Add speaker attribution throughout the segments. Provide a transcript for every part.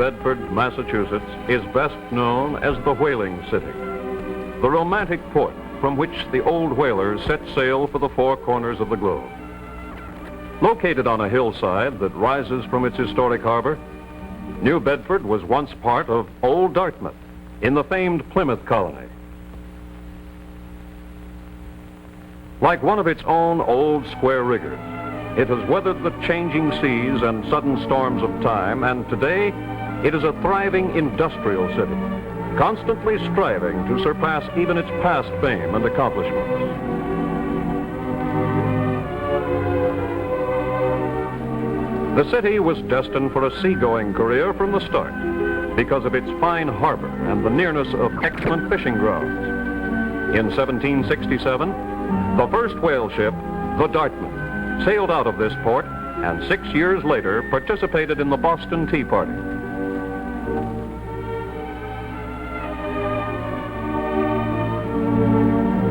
Speaker 1: Bedford, Massachusetts, is best known as the Whaling City, the romantic port from which the old whalers set sail for the four corners of the globe. Located on a hillside that rises from its historic harbor, New Bedford was once part of Old Dartmouth in the famed Plymouth colony. Like one of its own old square riggers, it has weathered the changing seas and sudden storms of time, and today it is a thriving industrial city, constantly striving to surpass even its past fame and accomplishments. The city was destined for a seagoing career from the start because of its fine harbor and the nearness of excellent fishing grounds. In 1767, the first whale ship, the Dartmouth, sailed out of this port and 6 years later participated in the Boston Tea Party.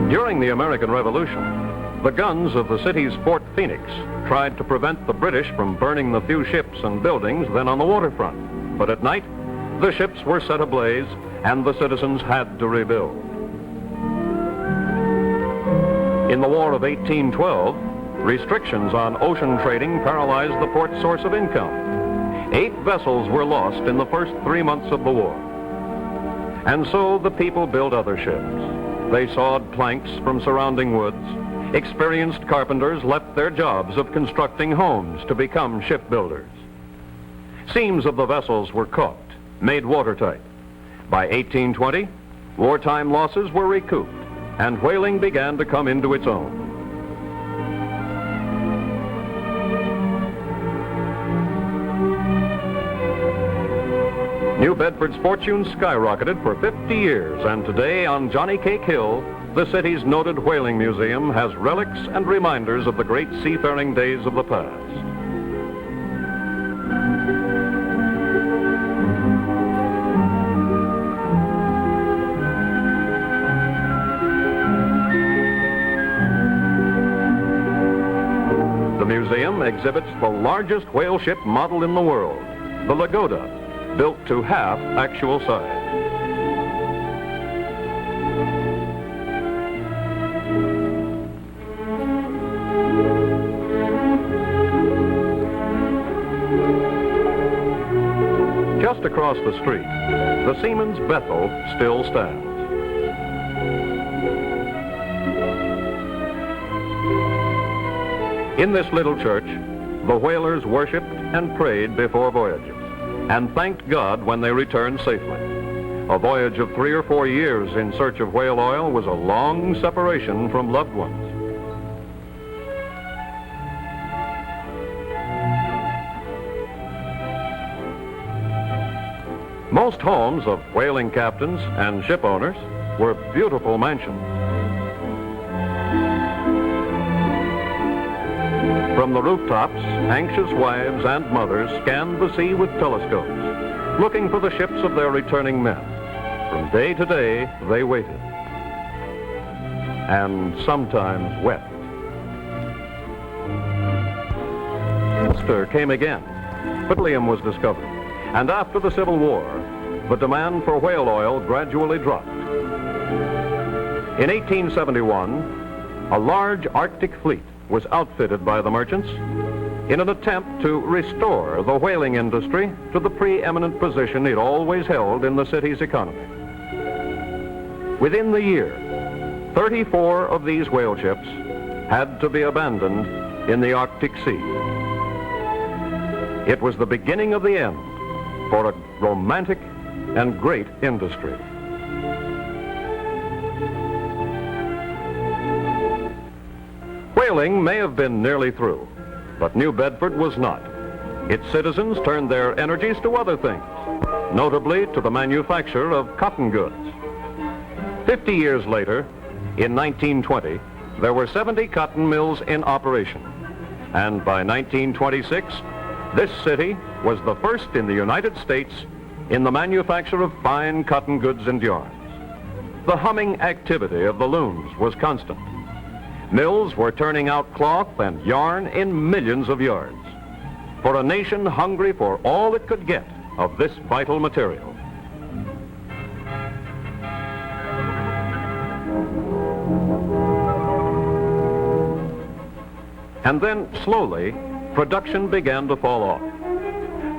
Speaker 1: During the American Revolution, the guns of the city's Fort Phoenix tried to prevent the British from burning the few ships and buildings then on the waterfront. But at night, the ships were set ablaze and the citizens had to rebuild. In the War of 1812, restrictions on ocean trading paralyzed the port's source of income. 8 vessels were lost in the first 3 months of the war. And so the people built other ships. They sawed planks from surrounding woods. Experienced carpenters left their jobs of constructing homes to become shipbuilders. Seams of the vessels were caulked, made watertight. By 1820, wartime losses were recouped, and whaling began to come into its own. New Bedford's fortune skyrocketed for 50 years, and today on Johnny Cake Hill, the city's noted whaling museum has relics and reminders of the great seafaring days of the past. The museum exhibits the largest whale ship model in the world, the Lagoda, built to half actual size. Just across the street, the Seamen's Bethel still stands. In this little church, the whalers worshipped and prayed before voyages, and thanked God when they returned safely. A voyage of 3 or 4 years in search of whale oil was a long separation from loved ones. Most homes of whaling captains and ship owners were beautiful mansions. From the rooftops, anxious wives and mothers scanned the sea with telescopes, looking for the ships of their returning men. From day to day, they waited, and sometimes wept. Ulster came again. Petroleum was discovered, and after the Civil War, the demand for whale oil gradually dropped. In 1871, a large Arctic fleet was outfitted by the merchants in an attempt to restore the whaling industry to the preeminent position it always held in the city's economy. Within the year, 34 of these whale ships had to be abandoned in the Arctic Sea. It was the beginning of the end for a romantic and great industry. Whaling may have been nearly through, but New Bedford was not. Its citizens turned their energies to other things, notably to the manufacture of cotton goods. 50 years later, in 1920, there were 70 cotton mills in operation, and by 1926, this city was the first in the United States in the manufacture of fine cotton goods and yarns. The humming activity of the looms was constant. Mills were turning out cloth and yarn in millions of yards. For a nation hungry for all it could get, of this vital material. And then, slowly, production began to fall off.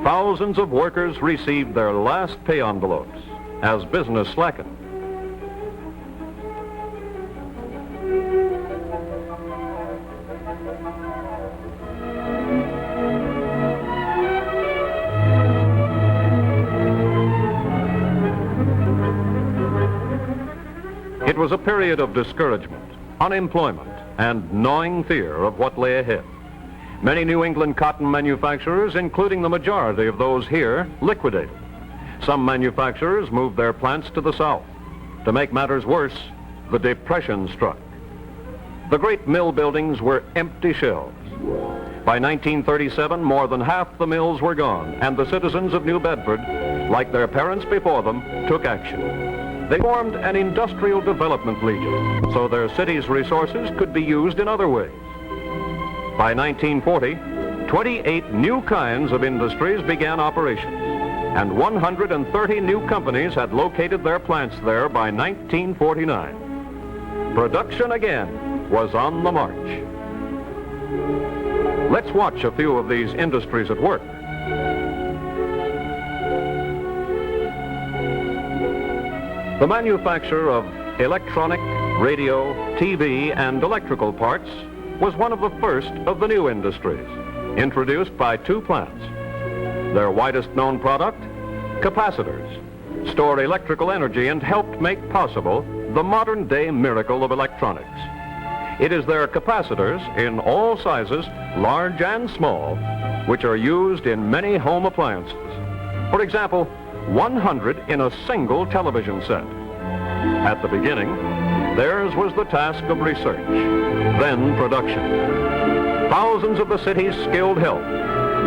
Speaker 1: Thousands of workers received their last pay envelopes as business slackened. It was a period of discouragement, unemployment, and gnawing fear of what lay ahead. Many New England cotton manufacturers, including the majority of those here, liquidated. Some manufacturers moved their plants to the south. To make matters worse, the Depression struck. The great mill buildings were empty shells. By 1937, more than half the mills were gone, and the citizens of New Bedford, like their parents before them, took action. They formed an industrial development legion, so their city's resources could be used in other ways. By 1940, 28 new kinds of industries began operations, and 130 new companies had located their plants there by 1949. Production again was on the march. Let's watch a few of these industries at work. The manufacture of electronic, radio, TV, and electrical parts was one of the first of the new industries, introduced by two plants. Their widest known product, capacitors, stored electrical energy and helped make possible the modern-day miracle of electronics. It is their capacitors in all sizes, large and small, which are used in many home appliances. For example, 100 in a single television set. At the beginning, theirs was the task of research, then production. Thousands of the city's skilled help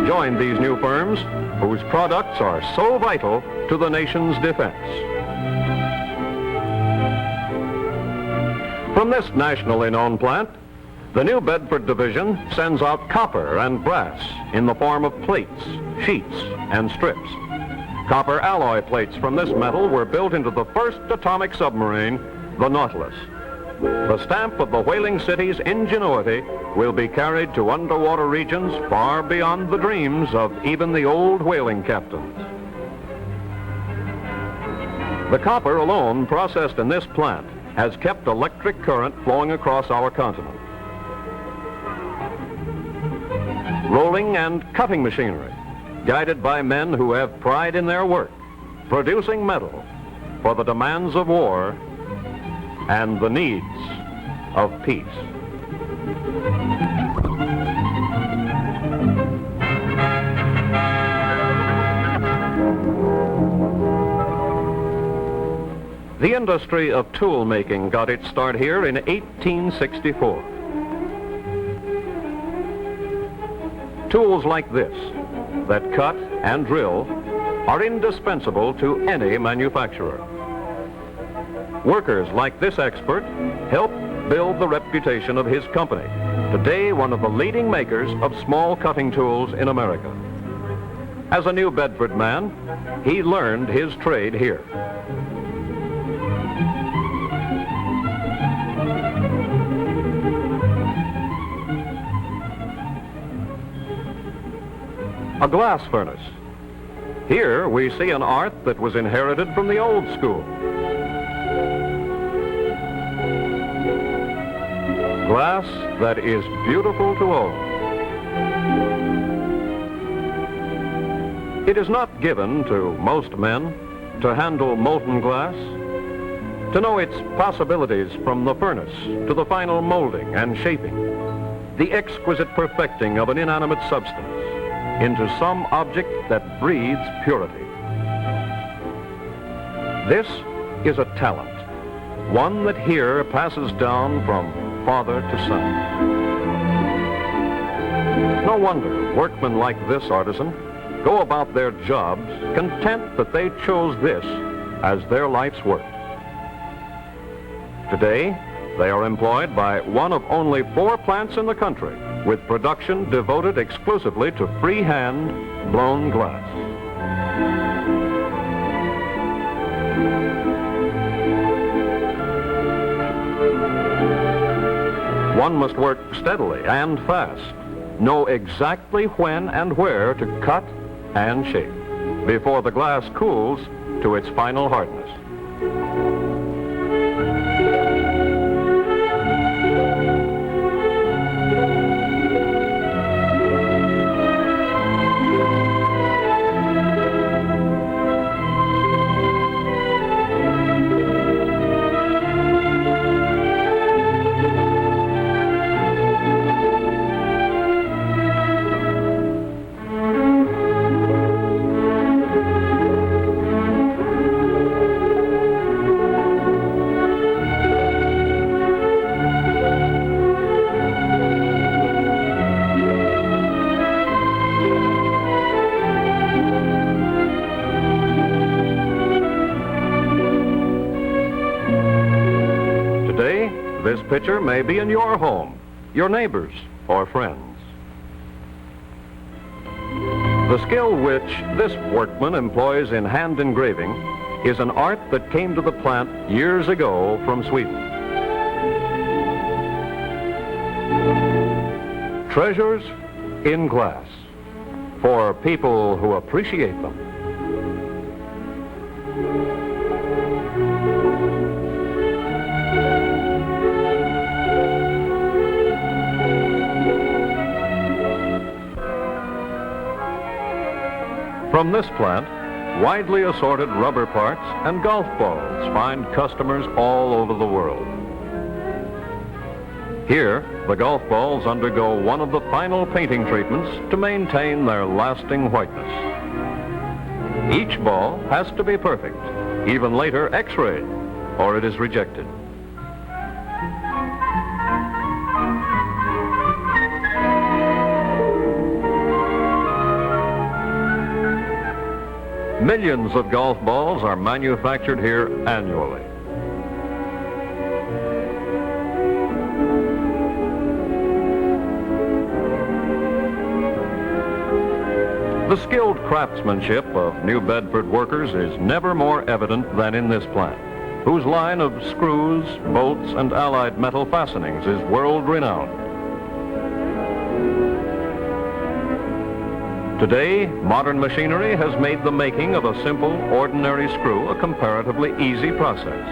Speaker 1: joined these new firms, whose products are so vital to the nation's defense. From this nationally known plant, the New Bedford division sends out copper and brass in the form of plates, sheets, and strips. Copper alloy plates from this metal were built into the first atomic submarine, the Nautilus. The stamp of the whaling city's ingenuity will be carried to underwater regions far beyond the dreams of even the old whaling captains. The copper alone processed in this plant has kept electric current flowing across our continent. Rolling and cutting machinery, guided by men who have pride in their work, producing metal for the demands of war and the needs of peace. The industry of tool making got its start here in 1864. Tools like this, that cut and drill, are indispensable to any manufacturer. Workers like this expert help build the reputation of his company, today one of the leading makers of small cutting tools in America. As a New Bedford man, he learned his trade here. A glass furnace. Here we see an art that was inherited from the old school. Glass that is beautiful to own. It is not given to most men to handle molten glass, to know its possibilities from the furnace to the final molding and shaping, the exquisite perfecting of an inanimate substance into some object that breathes purity. This is a talent, one that here passes down from father to son. No wonder workmen like this artisan go about their jobs content that they chose this as their life's work. Today, they are employed by one of only 4 plants in the country with production devoted exclusively to freehand blown glass. One must work steadily and fast, know exactly when and where to cut and shape before the glass cools to its final hardness. This pitcher may be in your home, your neighbors, or friends. The skill which this workman employs in hand engraving is an art that came to the plant years ago from Sweden. Treasures in glass for people who appreciate them. From this plant, widely assorted rubber parts and golf balls find customers all over the world. Here, the golf balls undergo one of the final painting treatments to maintain their lasting whiteness. Each ball has to be perfect, even later X-rayed, or it is rejected. Millions of golf balls are manufactured here annually. The skilled craftsmanship of New Bedford workers is never more evident than in this plant, whose line of screws, bolts, and allied metal fastenings is world-renowned. Today, modern machinery has made the making of a simple, ordinary screw a comparatively easy process.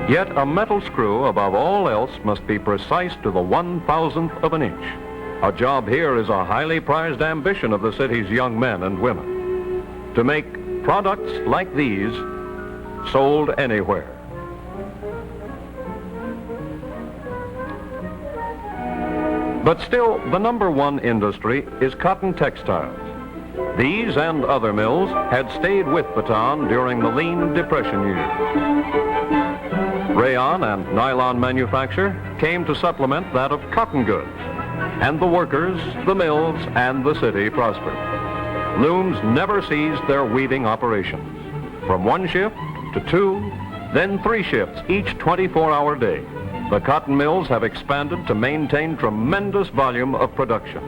Speaker 1: Yet a metal screw, above all else, must be precise to the 1,000th of an inch. A job here is a highly prized ambition of the city's young men and women. To make products like these sold anywhere. But still, the number 1 industry is cotton textiles. These and other mills had stayed with Baton during the lean Depression years. Rayon and nylon manufacture came to supplement that of cotton goods. And the workers, the mills, and the city prospered. Looms never ceased their weaving operations. From 1 shift to 2, then 3 shifts each 24-hour day. The cotton mills have expanded to maintain tremendous volume of production.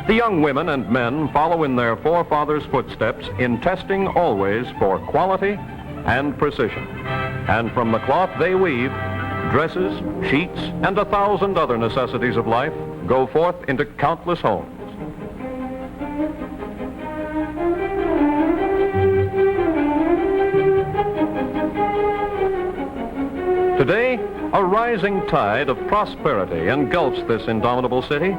Speaker 1: The young women and men follow in their forefathers' footsteps in testing always for quality and precision. And from the cloth they weave, dresses, sheets, and 1,000 other necessities of life go forth into countless homes. Today, a rising tide of prosperity engulfs this indomitable city.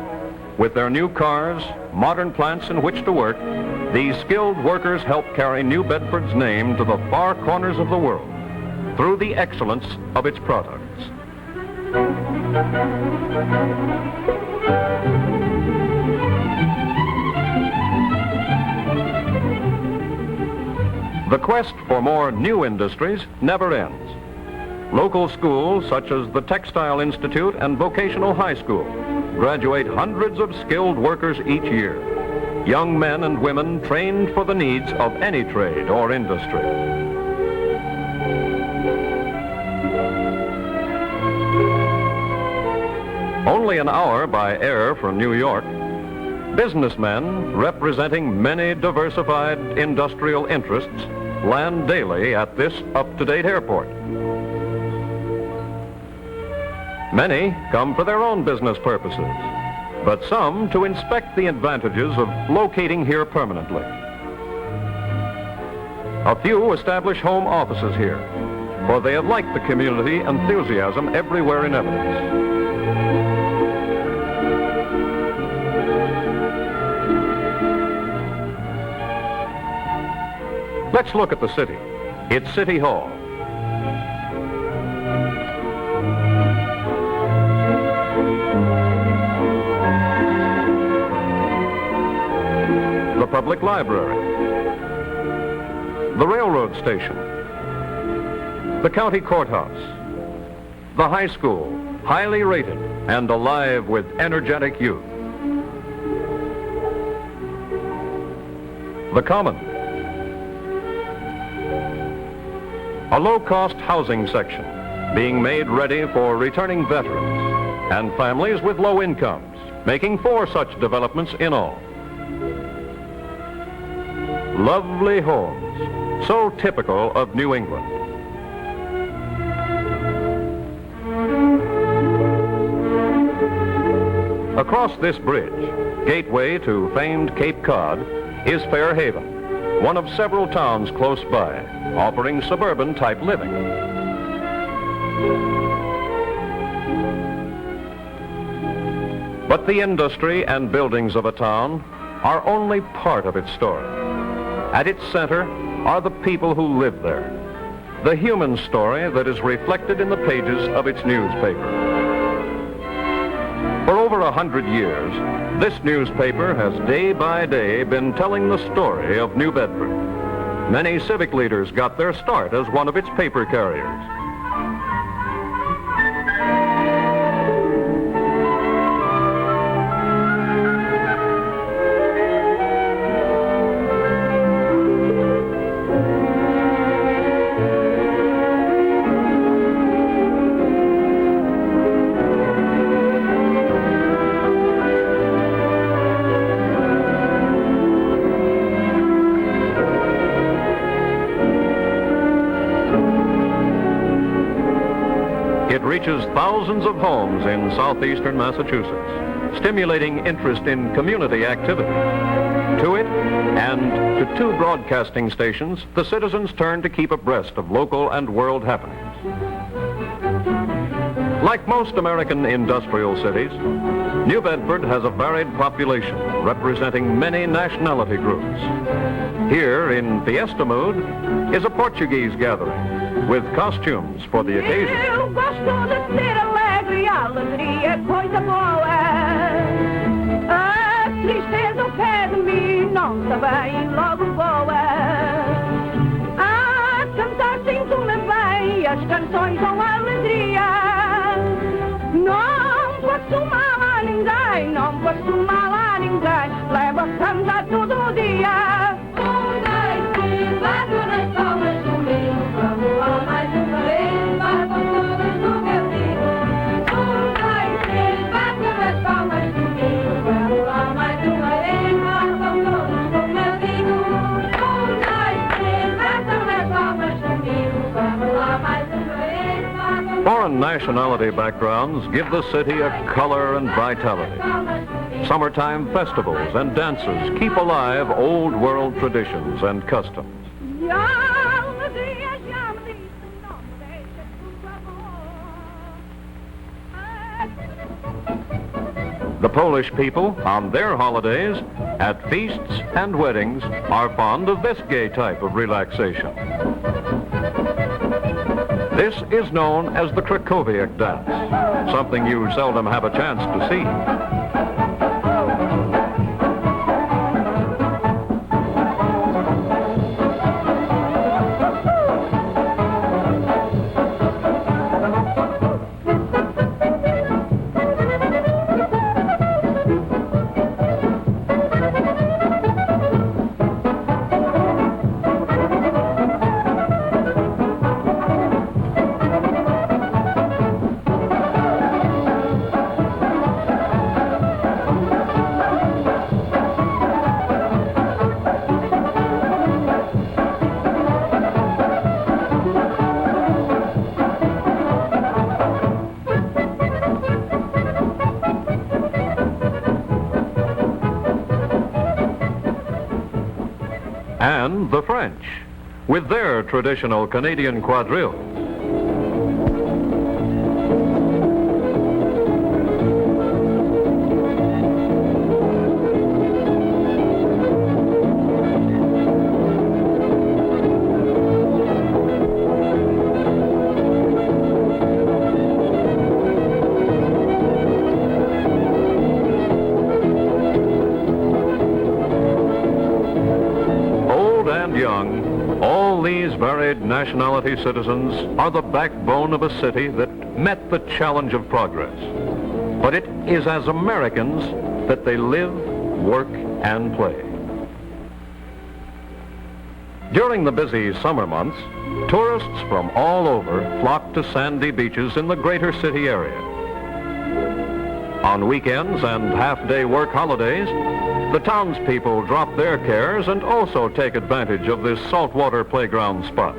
Speaker 1: With their new cars, modern plants in which to work, these skilled workers help carry New Bedford's name to the far corners of the world through the excellence of its products. The quest for more new industries never ends. Local schools such as the Textile Institute and Vocational High School graduate hundreds of skilled workers each year. young men and women trained for the needs of any trade or industry. Only an hour by air from New York, businessmen representing many diversified industrial interests land daily at this up-to-date airport. Many come for their own business purposes, but some to inspect the advantages of locating here permanently. A few establish home offices here, for they have liked the community enthusiasm everywhere in evidence. Let's look at the city. It's City Hall. The public library. The railroad station. The county courthouse. The high school, highly rated and alive with energetic youth. The common. A low-cost housing section being made ready for returning veterans and families with low incomes, making 4 such developments in all. Lovely homes, so typical of New England. Across this bridge, gateway to famed Cape Cod, is Fair Haven, one of several towns close by, offering suburban-type living. But the industry and buildings of a town are only part of its story. At its center are the people who live there, the human story that is reflected in the pages of its newspaper. For over 100 years, this newspaper has day by day been telling the story of New Bedford. Many civic leaders got their start as one of its paper carriers. It reaches thousands of homes in southeastern Massachusetts, stimulating interest in community activity. To it and to 2 broadcasting stations, the citizens turn to keep abreast of local and world happenings. Like most American industrial cities, New Bedford has a varied population representing many nationality groups. Here, in fiesta mood, is a Portuguese gathering with costumes for the occasion.
Speaker 2: Eu gosto de ser alegre, a alegria é coisa boa. A tristeza ao pé de mim não está bem, logo voa. A cantar sinto-me bem, as canções dão alegria. Não passo mal a ninguém, não passo mal a ninguém. Levo a cantar todo o dia. Bato nas palmas comigo, vamos lá mais uma vez, batam todas no meu digo. 1, 2, 3, bato nas palmas comigo, vamos lá mais uma vez, batam todas no meu digo. 1, 2, 3, batam nas palmas comigo, vamos lá mais uma vez, batam.
Speaker 1: Foreign nationality backgrounds give the city a color and vitality. Summertime festivals and dances keep alive old world traditions and customs. The Polish people, on their holidays, at feasts and weddings, are fond of this gay type of relaxation. This is known as the Krakowiak dance, something you seldom have a chance to see. then the French, with their traditional Canadian quadrille. Nationality citizens are the backbone of a city that met the challenge of progress. But it is as Americans that they live, work, and play. During the busy summer months, tourists from all over flock to sandy beaches in the greater city area. On weekends and half-day work holidays, the townspeople drop their cares and also take advantage of this saltwater playground spot.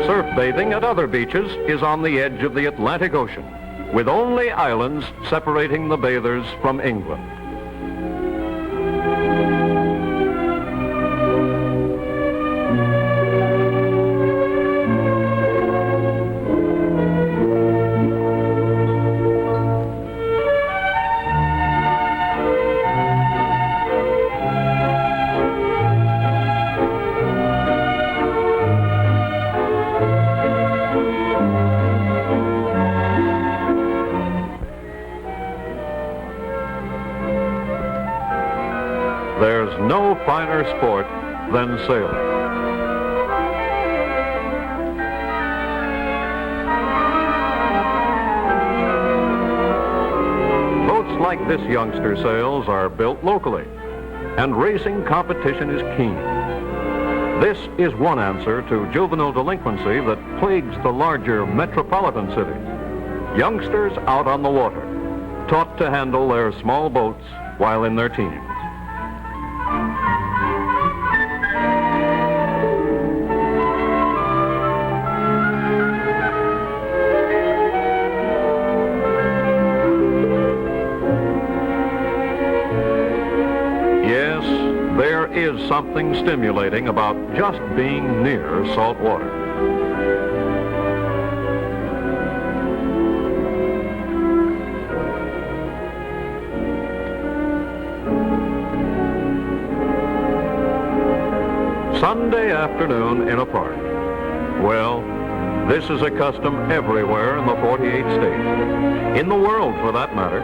Speaker 1: Surf bathing at other beaches is on the edge of the Atlantic Ocean, with only islands separating the bathers from England. There's no finer sport than sailing. Boats like this youngster sails are built locally, and racing competition is keen. This is one answer to juvenile delinquency that plagues the larger metropolitan cities. Youngsters out on the water, taught to handle their small boats while in their teens. There is something stimulating about just being near salt water. Sunday afternoon in a park. Well, this is a custom everywhere in the 48 states, in the world for that matter.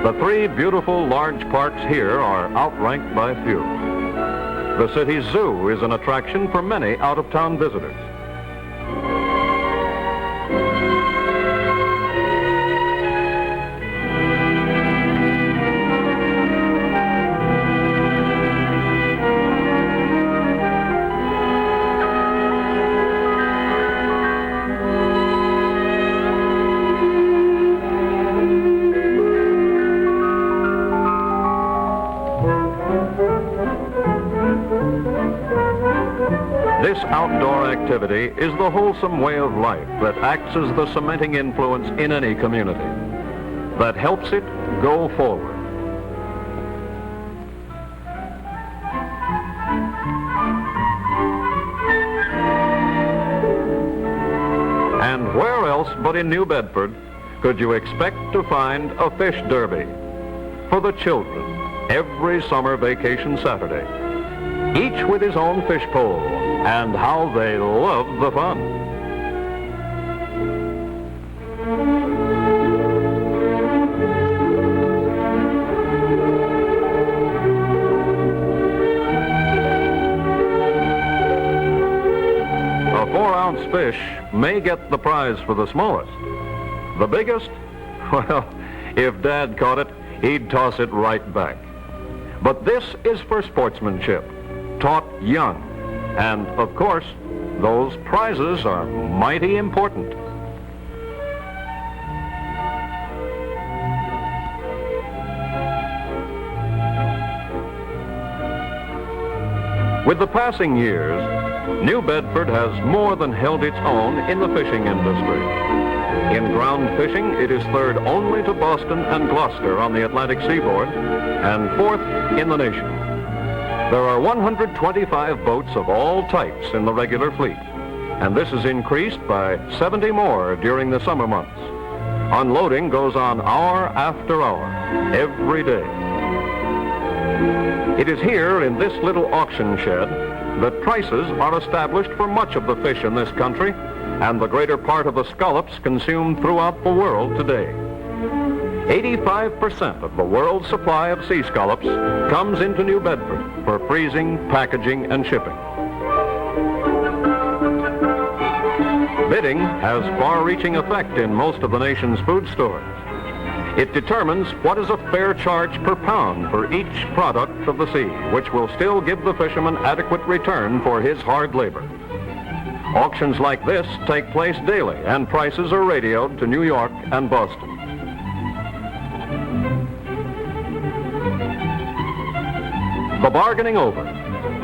Speaker 1: The three beautiful large parks here are outranked by few. The city's zoo is an attraction for many out-of-town visitors. This outdoor activity is the wholesome way of life that acts as the cementing influence in any community, that helps it go forward. And where else but in New Bedford could you expect to find a fish derby for the children every summer vacation Saturday, each with his own fish pole, and how they love the fun. A 4-ounce fish may get the prize for the smallest. The biggest? Well, if Dad caught it, he'd toss it right back. But this is for sportsmanship, taught young. And, of course, those prizes are mighty important. With the passing years, New Bedford has more than held its own in the fishing industry. In ground fishing, it is third only to Boston and Gloucester on the Atlantic seaboard, and fourth in the nation. There are 125 boats of all types in the regular fleet, and this is increased by 70 more during the summer months. Unloading goes on hour after hour, every day. It is here in this little auction shed that prices are established for much of the fish in this country and the greater part of the scallops consumed throughout the world today. 85% of the world's supply of sea scallops comes into New Bedford for freezing, packaging, and shipping. Bidding has far-reaching effect in most of the nation's food stores. It determines what is a fair charge per pound for each product of the sea, which will still give the fisherman adequate return for his hard labor. Auctions like this take place daily, and prices are radioed to New York and Boston. The bargaining over.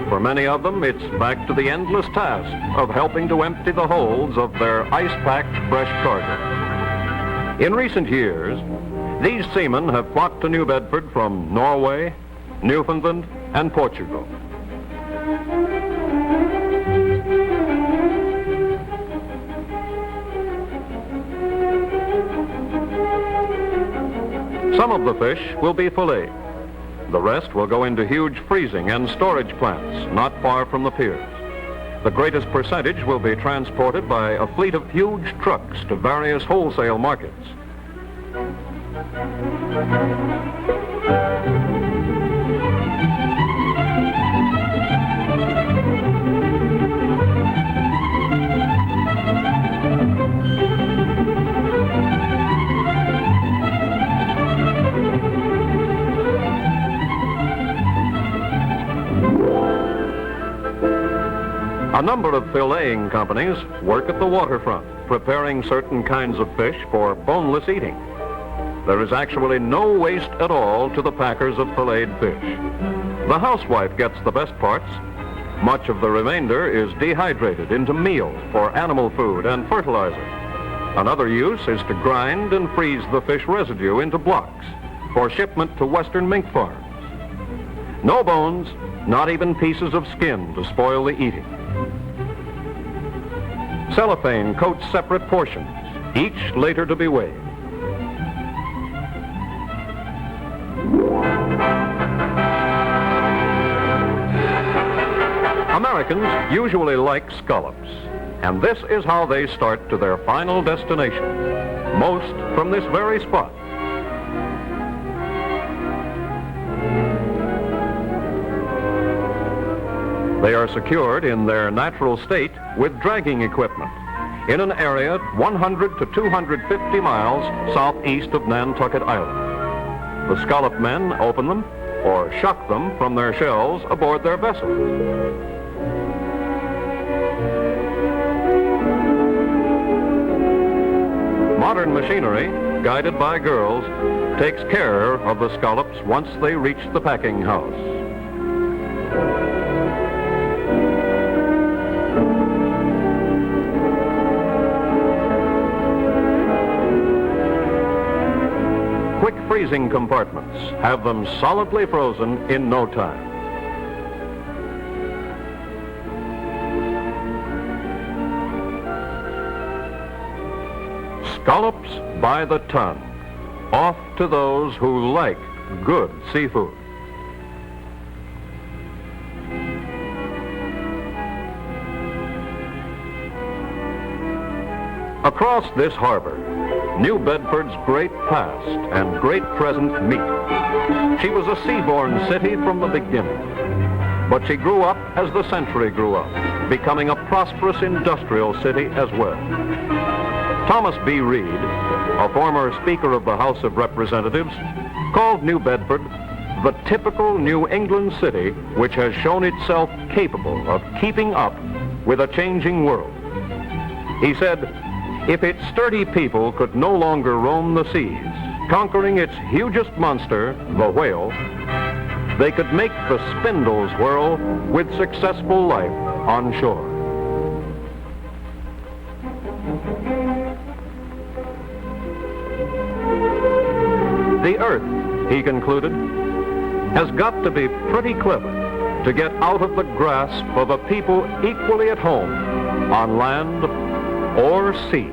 Speaker 1: For many of them, it's back to the endless task of helping to empty the holds of their ice-packed fresh cargo. In recent years, these seamen have flocked to New Bedford from Norway, Newfoundland, and Portugal. Some of the fish will be filleted. The rest will go into huge freezing and storage plants not far from the piers. The greatest percentage will be transported by a fleet of huge trucks to various wholesale markets. A number of filleting companies work at the waterfront, preparing certain kinds of fish for boneless eating. There is actually no waste at all to the packers of filleted fish. The housewife gets the best parts. Much of the remainder is dehydrated into meal for animal food and fertilizer. Another use is to grind and freeze the fish residue into blocks for shipment to western mink farms. No bones, not even pieces of skin to spoil the eating. Cellophane coats separate portions, each later to be weighed. Americans usually like scallops, and this is how they start to their final destination, most from this very spot. They are secured in their natural state with dragging equipment in an area 100 to 250 miles southeast of Nantucket Island. The scallop men open them or shuck them from their shells aboard their vessels. Modern machinery, guided by girls, takes care of the scallops once they reach the packing house. Quick freezing compartments have them solidly frozen in no time. Scallops by the ton, off to those who like good seafood. Across this harbor, New Bedford's great past and great present meet. She was a seaborne city from the beginning, but she grew up as the century grew up, becoming a prosperous industrial city as well. Thomas B. Reed, a former Speaker of the House of Representatives, called New Bedford the typical New England city which has shown itself capable of keeping up with a changing world. He said, if its sturdy people could no longer roam the seas, conquering its hugest monster, the whale, they could make the spindles whirl with successful life on shore. The earth, he concluded, has got to be pretty clever to get out of the grasp of a people equally at home on land or sea.